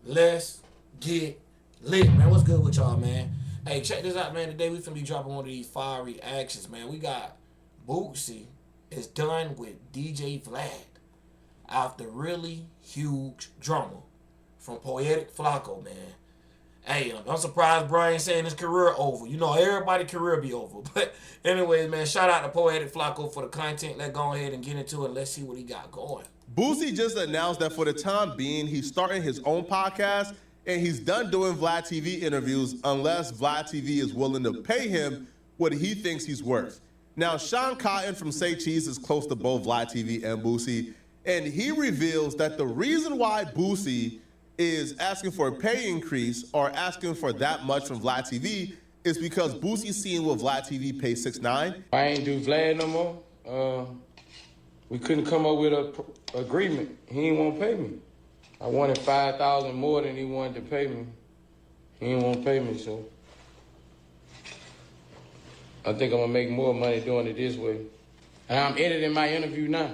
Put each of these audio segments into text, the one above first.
let's get lit, man. What's good with y'all, man? Hey, check this out, man. Today we finna be dropping one of these fire reactions, man. We got Boosie is done with DJ Vlad after really huge drama from Poetic Flacco, man. Hey, I'm surprised Brian saying his career over. You know, everybody's career be over. But anyways, man, shout out to Poetic Flacco for the content. Let's go ahead and get into it. Let's see what he got going. Boosie just announced that for the time being, he's starting his own podcast, and he's done doing Vlad TV interviews unless Vlad TV is willing to pay him what he thinks he's worth. Now, Sean Cotton from Say Cheese is close to both Vlad TV and Boosie, and he reveals that the reason why Boosie is asking for a pay increase or asking for that much from Vlad TV is because Boosie's seeing what Vlad TV pays 6ix9ine. I ain't do Vlad no more. We couldn't come up with an agreement. He ain't want to pay me. I wanted $5,000 more than he wanted to pay me. He ain't want to pay me, so I think I'm gonna make more money doing it this way. And I'm editing my interview now.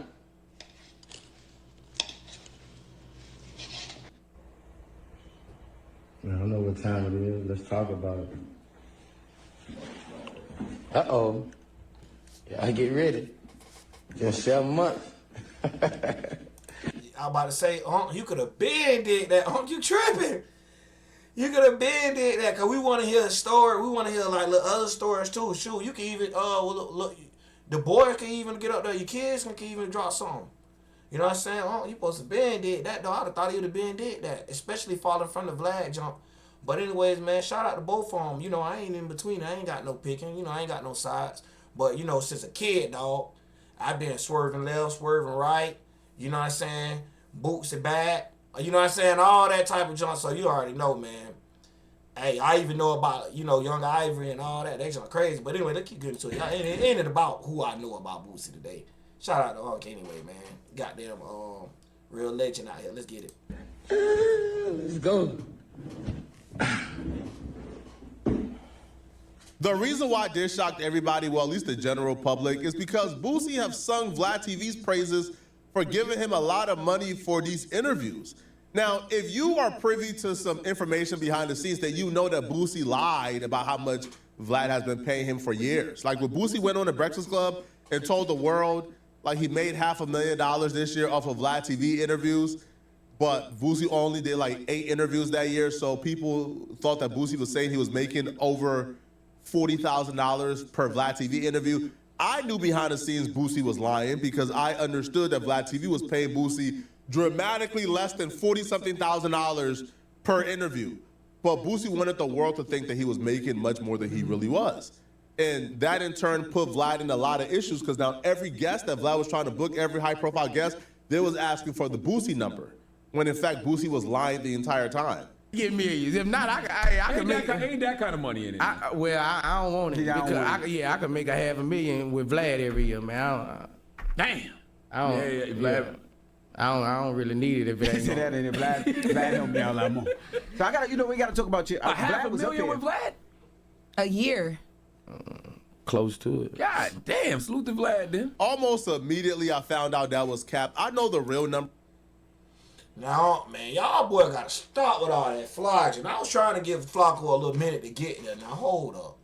I don't know what time it is. Let's talk about it. Uh-oh. Y'all get ready. Just 7 months. I'm about to say, you could have been did that. You tripping. You could have been did that because we want to hear a story. We want to hear like other stories too. Shoot, you can even, look, the boys can even get up there. Your kids can even drop something. You know what I'm saying? You supposed to been did that, though. I'd have thought he would have been did that, especially falling from the Vlad jump. But anyways, man, shout out to both of them. You know, I ain't in between. I ain't got no picking. You know, I ain't got no sides. But, you know, since a kid, dog, I've been swerving left, swerving right. You know what I'm saying? Boots and back. You know what I'm saying? All that type of junk. So you already know, man. Hey, I even know about, you know, Young Ivory and all that. They junk crazy. But anyway, let's keep getting to it. It ain't about who I know about Boosie today. Shout out to Unc anyway, man. Goddamn, real legend out here. Let's get it. Let's go. The reason why this shocked everybody, well, at least the general public, is because Boosie have sung Vlad TV's praises for giving him a lot of money for these interviews. Now, if you are privy to some information behind the scenes, that you know that Boosie lied about how much Vlad has been paying him for years. Like when Boosie went on the Breakfast Club and told the world like he made $500,000 this year off of Vlad TV interviews, but Boosie only did like 8 interviews that year, so people thought that Boosie was saying he was making over $40,000 per Vlad TV interview. I knew behind the scenes Boosie was lying because I understood that Vlad TV was paying Boosie dramatically less than $40-something thousand per interview. But Boosie wanted the world to think that he was making much more than he really was. And that in turn put Vlad in a lot of issues because now every guest that Vlad was trying to book, every high-profile guest, they was asking for the Boosie number, when in fact Boosie was lying the entire time. Get millions. If not, I can make. Ain't that kind of money in it? I don't want it because I can make $500,000 with Vlad every year, man. Damn. I don't. Yeah, Vlad. I don't really need it if it ain't. Say that and Vlad helped me out a lot more. So I got, we got to talk about you. $500,000 with Vlad? A year. Close to it. God damn, salute to Vlad then. Almost immediately I found out that was cap. I know the real number. Now, man, y'all boy got to stop with all that flogging. I was trying to give Flacco a little minute to get there. Now, hold up.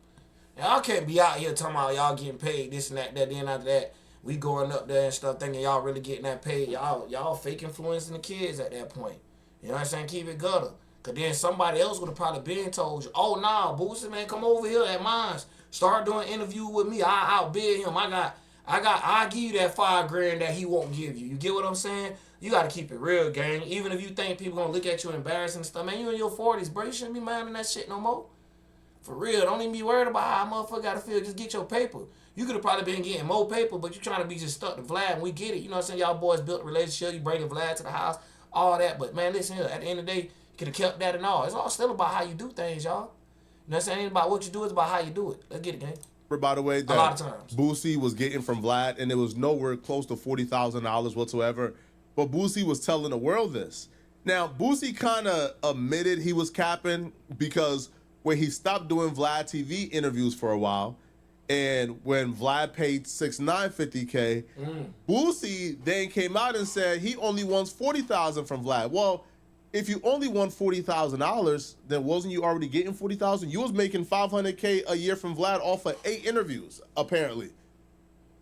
Y'all can't be out here talking about y'all getting paid this and that, then after that, we going up there and stuff thinking y'all really getting that paid. Y'all fake influencing the kids at that point. You know what I'm saying? Keep it gutter. Because then somebody else would have probably been told you, oh, nah, Boosie, man, come over here at mine. Start doing an interview with me. I outbid him. I give you that $5,000 that he won't give you. You get what I'm saying? You got to keep it real, gang. Even if you think people going to look at you embarrassing and stuff, man, you in your 40s, bro. You shouldn't be minding that shit no more. For real. Don't even be worried about how a motherfucker got to feel. Just get your paper. You could have probably been getting more paper, but you trying to be just stuck to Vlad, and we get it. You know what I'm saying? Y'all boys built a relationship. You bringing Vlad to the house, all that. But, man, listen here. At the end of the day, you could have kept that and all. It's all still about how you do things, y'all. You know what I'm saying? It ain't about what you do. It's about how you do it. Let's get it, gang. By the way, that a lot of times Boosie was getting from Vlad, and it was nowhere close to $40,000 whatsoever. But Boosie was telling the world this. Now, Boosie kind of admitted he was capping because when he stopped doing Vlad TV interviews for a while, and when Vlad paid 6ix9ine $50K, Boosie then came out and said he only wants $40,000 from Vlad. Well, if you only won $40,000, then wasn't you already getting $40,000? You was making $500K a year from Vlad off of 8 interviews, apparently.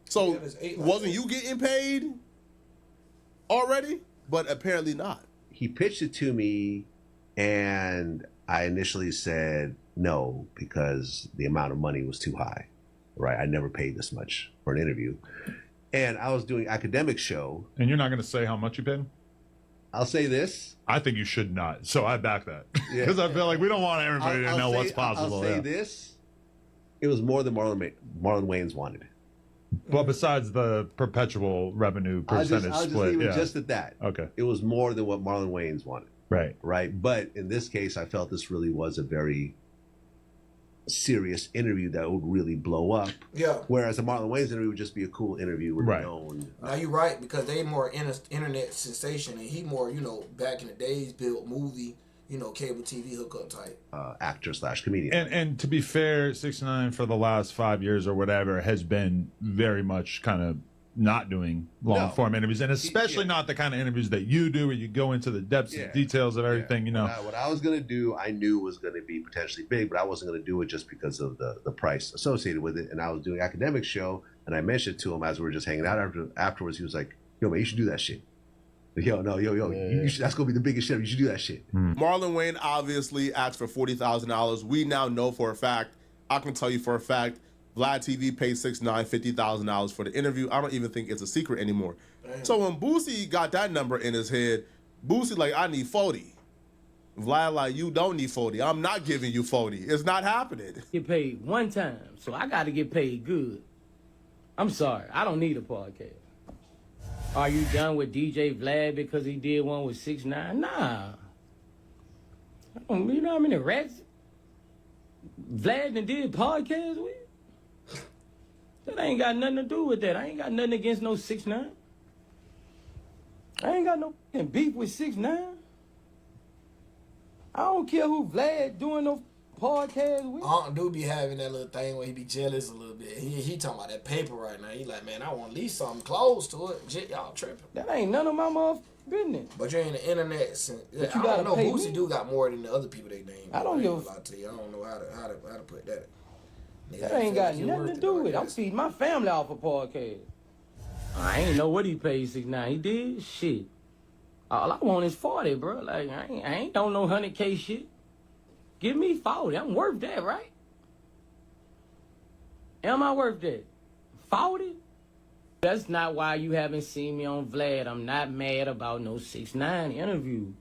So wasn't you getting paid already? But apparently not. He pitched it to me, and I initially said no because the amount of money was too high. Right, I never paid this much for an interview, and I was doing academic show. And you're not going to say how much you paid? I'll say this. I think you should not. So I back that because I feel like we don't want everybody to know what's possible. I'll say this. It was more than Marlon Wayans wanted. Well, besides the perpetual revenue percentage I'll split. Leave it just at that. Okay. It was more than what Marlon Wayans wanted. Right. Right. But in this case, I felt this really was a very serious interview that would really blow up. Yeah. Whereas the Marlon Wayans interview would just be a cool interview with known. Now you're right, because they more internet sensation, and he more, back in the days built movie, cable TV hookup type. Actor/comedian. And to be fair, 6ix9ine for the last 5 years or whatever has been very much kind of not doing long form interviews, and especially not the kind of interviews that you do where you go into the depths and details of everything. What I was going to do, I knew was going to be potentially big, but I wasn't going to do it just because of the price associated with it. And I was doing an academic show, and I mentioned to him as we were just hanging out afterwards. He was like, "Yo, man, you should do that shit." Yo, you should, that's going to be the biggest shit. You should do that shit. Marlon Wayne obviously asked for $40,000. We now know for a fact, I can tell you for a fact, Vlad TV paid 6ix9ine $50,000 for the interview. I don't even think it's a secret anymore. Damn. So when Boosie got that number in his head, Boosie like, I need 40. Vlad like, you don't need 40. I'm not giving you 40. It's not happening. Get paid one time, so I got to get paid good. I'm sorry, I don't need a podcast. Are you done with DJ Vlad because he did one with 6ix9ine? Nah. You know how many rats Vlad done did podcasts with? That ain't got nothing to do with that. I ain't got nothing against no 6ix9ine. I ain't got no beef with 6ix9ine. I don't care who Vlad doing no podcast with. Unc do be having that little thing where he be jealous a little bit. He talking about that paper right now. He like, man, I want at least something close to it. Shit, y'all tripping. That ain't none of my motherfucking business. But you're in the internet. But you I don't know. Boosie Me. Do got more than the other people they name. I don't give a lie to you. I don't know how to put that. That ain't got nothing to do with it. I'm feeding my family off a podcast. I ain't know what he paid 6ix9ine. He did shit. All I want is 40, bro. Like I ain't on no 100K shit. Give me 40. I'm worth that, right? Am I worth that? 40? That's not why you haven't seen me on Vlad. I'm not mad about no 6ix9ine interview.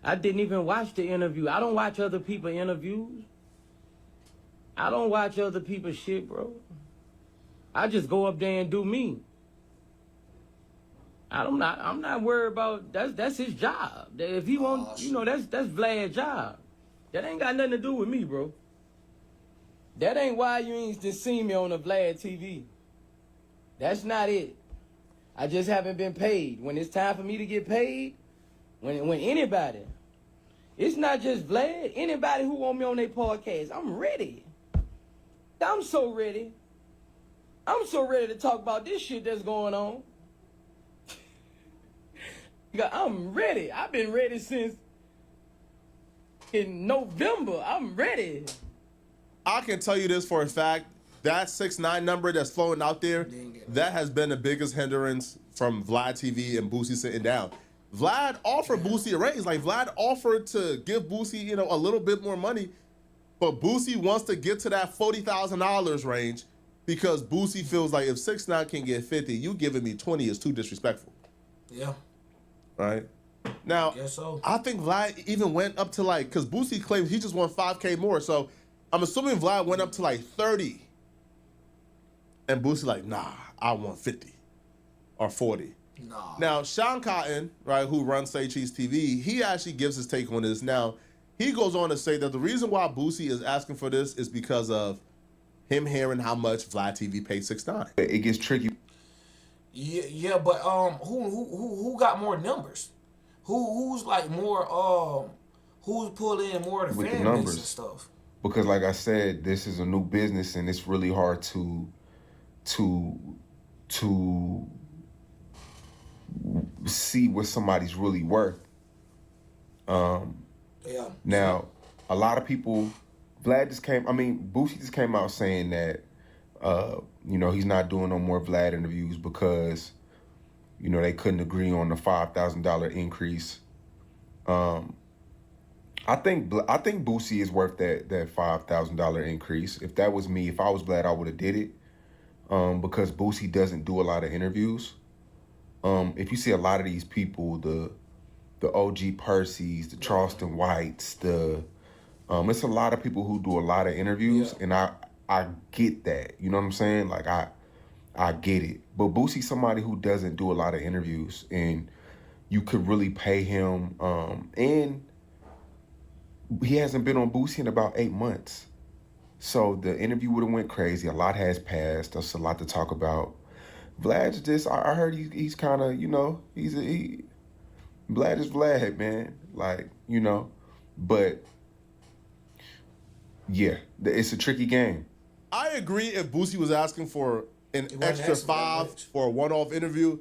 I didn't even watch the interview. I don't watch other people's interviews. I don't watch other people's shit, bro. I just go up there and do me. I'm not worried about that's his job. If he want, that's Vlad's job. That ain't got nothing to do with me, bro. That ain't why you ain't just seen me on the Vlad TV. That's not it. I just haven't been paid. When it's time for me to get paid, when anybody, it's not just Vlad, anybody who want me on their podcast, I'm ready. I'm so ready. I'm so ready to talk about this shit that's going on. I'm ready. I've been ready since in November. I'm ready. I can tell you this for a fact. That 6ix9ine number that's floating out there, that has been the biggest hindrance from Vlad TV and Boosie sitting down. Vlad offered Boosie a raise. Like, Vlad offered to give Boosie, a little bit more money. But Boosie wants to get to that $40,000 range because Boosie feels like if 6ix9ine can get 50, you giving me 20 is too disrespectful. Yeah. Right? Now, Guess so. I think Vlad even went up to because Boosie claims he just won 5K more. So I'm assuming Vlad went up to 30. And Boosie like, nah, I want 50 or 40. Nah. Now, Sean Cotton, right, who runs Say Cheese TV, he actually gives his take on this. Now, he goes on to say that the reason why Boosie is asking for this is because of him hearing how much Vlad TV paid 6ix9ine. It gets tricky. Yeah, but who got more numbers? Who's like more who's pulling in more of the With fan the base numbers. and stuff? Because like I said, this is a new business and it's really hard to see what somebody's really worth. Yeah. Now, a lot of people, Boosie just came out saying that, he's not doing no more Vlad interviews because, they couldn't agree on the $5,000 increase. I think Boosie is worth that $5,000 increase. If that was me, if I was Vlad, I would have did it. Because Boosie doesn't do a lot of interviews. If you see a lot of these people, the OG Percy's, the Charleston Whites, it's a lot of people who do a lot of interviews, and I get that. You know what I'm saying? Like I get it. But Boosie's somebody who doesn't do a lot of interviews, and you could really pay him. And he hasn't been on Boosie in about 8 months. So the interview would have went crazy. A lot has passed. There's a lot to talk about. Vlad's just, I heard he's kind of, Vlad is Vlad, man. Like, but yeah, it's a tricky game. I agree if Boosie was asking for an extra $5 for a one-off interview,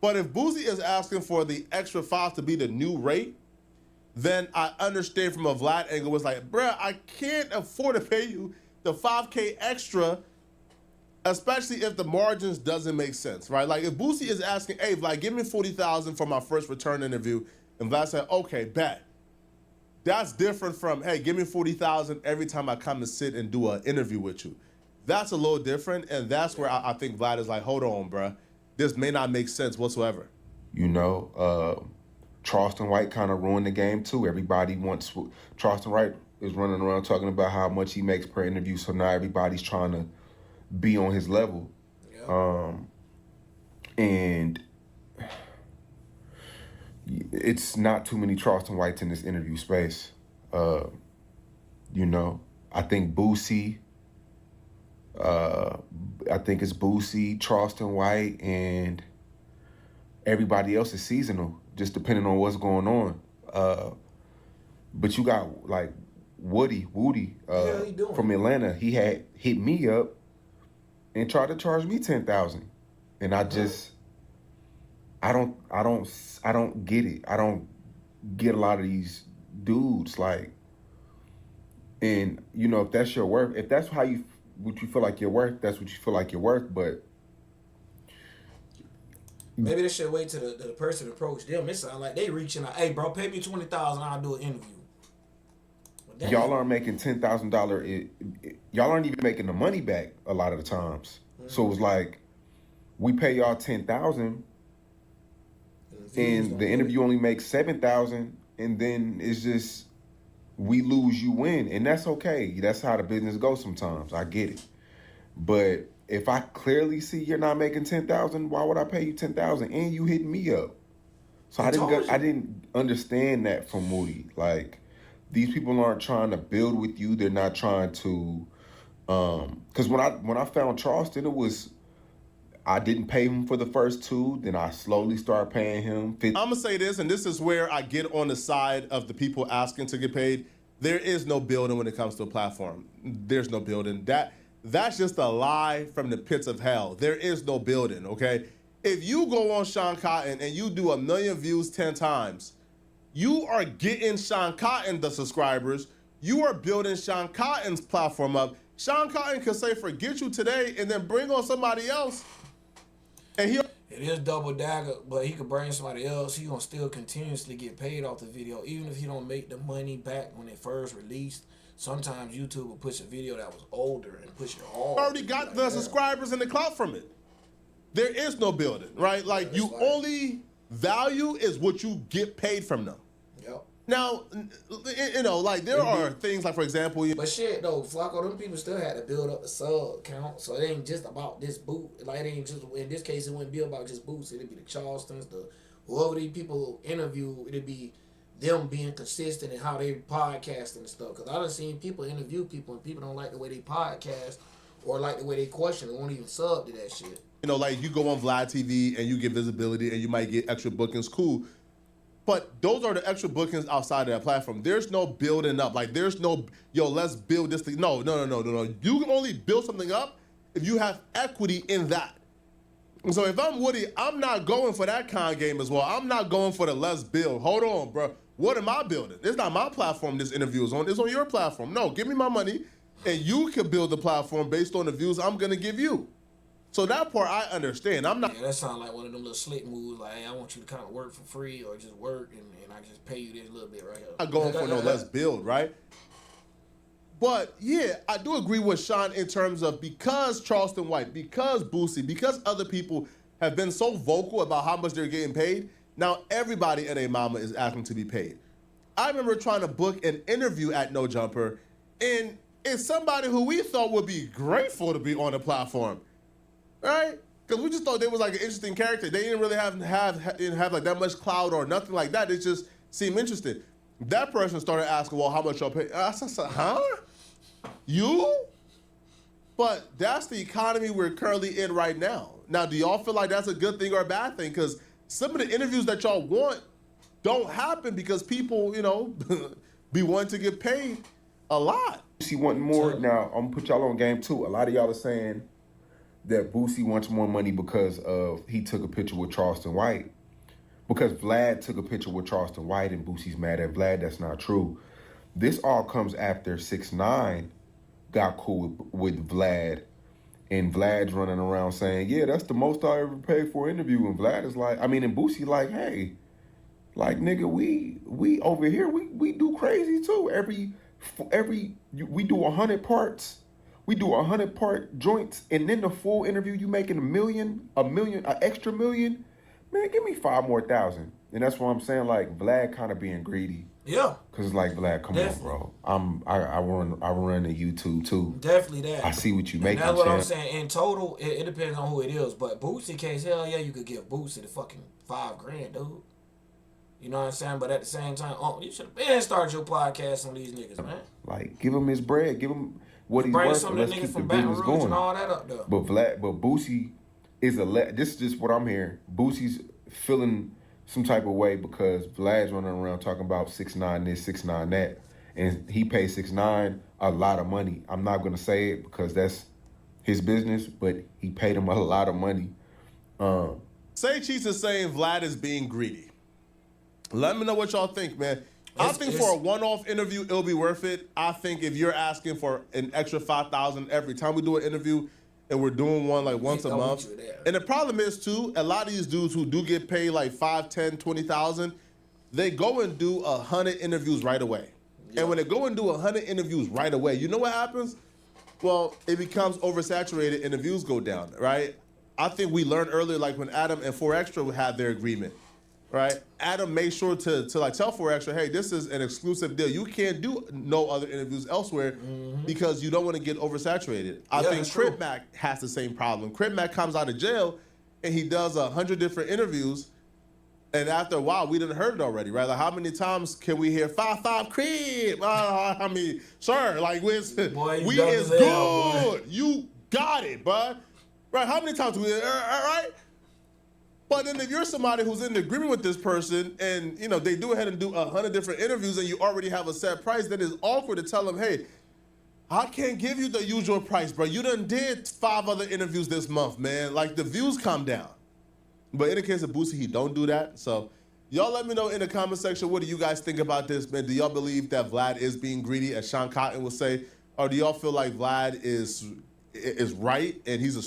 but if Boosie is asking for the extra $5 to be the new rate, then I understand from a Vlad angle. It's like, bruh, I can't afford to pay you the $5K extra, especially if the margins doesn't make sense, right? Like if Boosie is asking, hey, Vlad, give me $40,000 for my first return interview, and Vlad said, okay, bet. That's different from, hey, give me $40,000 every time I come and sit and do an interview with you. That's a little different, and that's where I think Vlad is like, hold on, bruh. This may not make sense whatsoever. Charleston White kind of ruined the game too. Everybody wants Charleston White is running around talking about how much he makes per interview, so now everybody's trying to be on his level. Yeah. And it's not too many Charleston Whites in this interview space. I think Boosie. I think it's Boosie, Charleston White, and everybody else is seasonal, just depending on what's going on. But you got like Woody from Atlanta. He had hit me up and tried to charge me $10,000, and I just I don't get it. I don't get a lot of these dudes like, and if that's your worth, if that's what you feel like you're worth, that's what you feel like you're worth. But maybe they should wait till the person approach them. It sounds like they reaching out. Hey, bro, pay me $20,000. I'll do an interview. Y'all aren't making $10,000. Y'all aren't even making the money back a lot of the times. Mm-hmm. So it was like, we pay y'all $10,000, and the interview only makes $7,000, and then it's just we lose, you win, and that's okay. That's how the business goes sometimes. I get it, but if I clearly see you're not making $10,000, why would I pay you $10,000 and you hitting me up? So I didn't understand that from Moody. Like, these people aren't trying to build with you. They're not trying to, because when I found Charleston, it was, I didn't pay him for the first two. Then I slowly started paying him. I'm gonna say this, and this is where I get on the side of the people asking to get paid. There is no building when it comes to a platform. There's no building. That's just a lie from the pits of hell. There is no building, okay? If you go on Sean Cotton and you do 1 million views 10 times, you are getting Sean Cotton the subscribers. You are building Sean Cotton's platform up. Sean Cotton could say, forget you today, and then bring on somebody else. And it is double dagger, but he could bring somebody else. He gonna still continuously get paid off the video, even if he don't make the money back when it first released. Sometimes YouTube will push a video that was older and push it hard. Already got the subscribers and the clout from it. There is no building, right? Like, you only value is what you get paid from them. Yep. Now, like, there are things like, for example... But shit, though, Flacco, them people still had to build up the sub count, so it ain't just about this boot. Like, it ain't just, in this case, it wouldn't be about just boots. It'd be the Charlestons, whoever these people interview, it'd be them being consistent in how they podcasting and stuff. Because I done seen people interview people, and people don't like the way they podcast or like the way they question and won't even sub to that shit. Like, you go on Vlad TV and you get visibility and you might get extra bookings, cool. But those are the extra bookings outside of that platform. There's no building up. Like, there's no, let's build this thing. No. You can only build something up if you have equity in that. And so if I'm Woody, I'm not going for that kind of game as well. I'm not going for the let's build. Hold on, bro. What am I building? It's not my platform this interview is on. It's on your platform. No, give me my money, and you can build the platform based on the views I'm going to give you. So that part I understand. I'm not. Yeah, that sounds like one of them little slick moves. Like, hey, I want you to kind of work for free or just work, and I just pay you this little bit right here. Not going for no let's build, right? But yeah, I do agree with Sean in terms of because Charleston White, because Boosie, because other people have been so vocal about how much they're getting paid, now everybody and a mama is asking to be paid. I remember trying to book an interview at No Jumper, and it's somebody who we thought would be grateful to be on the platform, right? Because we just thought they was like an interesting character. They didn't really have like that much clout or nothing like that. It just seemed interesting. That person started asking, well, how much y'all pay? I said, huh? You? But that's the economy we're currently in right now. Now, do y'all feel like that's a good thing or a bad thing? Because some of the interviews that y'all want don't happen because people, you know, be wanting to get paid a lot. Boosie wanting more. Now, I'm going to put y'all on game too. A lot of y'all are saying that Boosie wants more money because of he took a picture with Charleston White. Because Vlad took a picture with Charleston White and Boosie's mad at Vlad. That's not true. This all comes after 6ix9ine got cool with Vlad, and Vlad's running around saying, yeah, that's the most I ever paid for an interview. And Vlad is like, and Boosie like, hey, like, nigga, we over here, we do crazy too. We do 100 parts. We do 100-part joints, and then the full interview, you making an extra million. Man, give me 5,000 more. And that's what I'm saying, like, Vlad kind of being greedy. Yeah. Cause it's like, Vlad, come on, bro. I run the YouTube too. Definitely that. I see what you making. That's what I'm saying. In total, it depends on who it is. But Boosie case, hell yeah, you could give Boosie the fucking $5,000, dude. You know what I'm saying? But at the same time, you should have been started your podcast on these niggas, man. Like, give him his bread, give him what he's worth, and let's keep the business going. And all that up there. But Boosie is this is just what I'm hearing. Boosie's feeling some type of way because Vlad's running around talking about 6ix9ine this, 6ix9ine that, and he paid 6ix9ine a lot of money. I'm not gonna say it because that's his business, but he paid him a lot of money. Say Cheese is saying Vlad is being greedy. Let me know what y'all think, man. I think for a one-off interview, it'll be worth it. I think if you're asking for an extra $5,000 every time we do an interview, and we're doing one like once a month. And the problem is too, a lot of these dudes who do get paid like 5, 10, 20,000, they go and do 100 interviews right away. Yeah. And when they go and do 100 interviews right away, you know what happens? Well, it becomes oversaturated and the views go down, right? I think we learned earlier, like when Adam and 4Extra had their agreement, right? Adam made sure to like tell 4Extra, hey, this is an exclusive deal. You can't do no other interviews elsewhere because you don't want to get oversaturated. I think Crip Mac has the same problem. Crip Mac comes out of jail and he does 100 different interviews, and after a while, we done heard it already, right? Like, how many times can we hear 5-5 Crip? I mean, sir, like, we is good. Boy. You got it, bud. Right? How many times we, right? But then if you're somebody who's in agreement with this person and, you know, they do ahead and do 100 different interviews and you already have a set price, then it's awkward to tell them, hey, I can't give you the usual price, bro. You done did 5 other interviews this month, man. Like, the views come down. But in the case of Boosie, he don't do that. So y'all let me know in the comment section, what do you guys think about this, man? Do y'all believe that Vlad is being greedy, as Sean Cotton will say? Or do y'all feel like Vlad is right and he's a...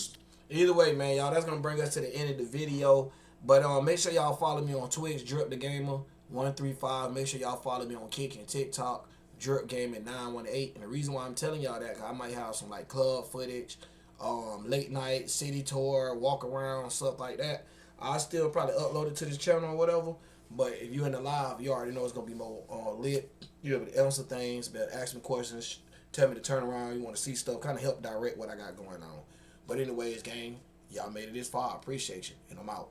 Either way, man, y'all, that's going to bring us to the end of the video. But make sure y'all follow me on Twitch, Drip the Gamer 135. Make sure y'all follow me on Kick and TikTok, Drip Gaming 918. And the reason why I'm telling y'all that, cause I might have some like club footage, late night, city tour, walk around, stuff like that. I'll still probably upload it to this channel or whatever. But if you're in the live, you already know it's going to be more lit. You'll be able to answer things, be able to ask me questions, tell me to turn around, you want to see stuff, kind of help direct what I got going on. But anyways, gang, y'all made it this far. I appreciate you, and I'm out.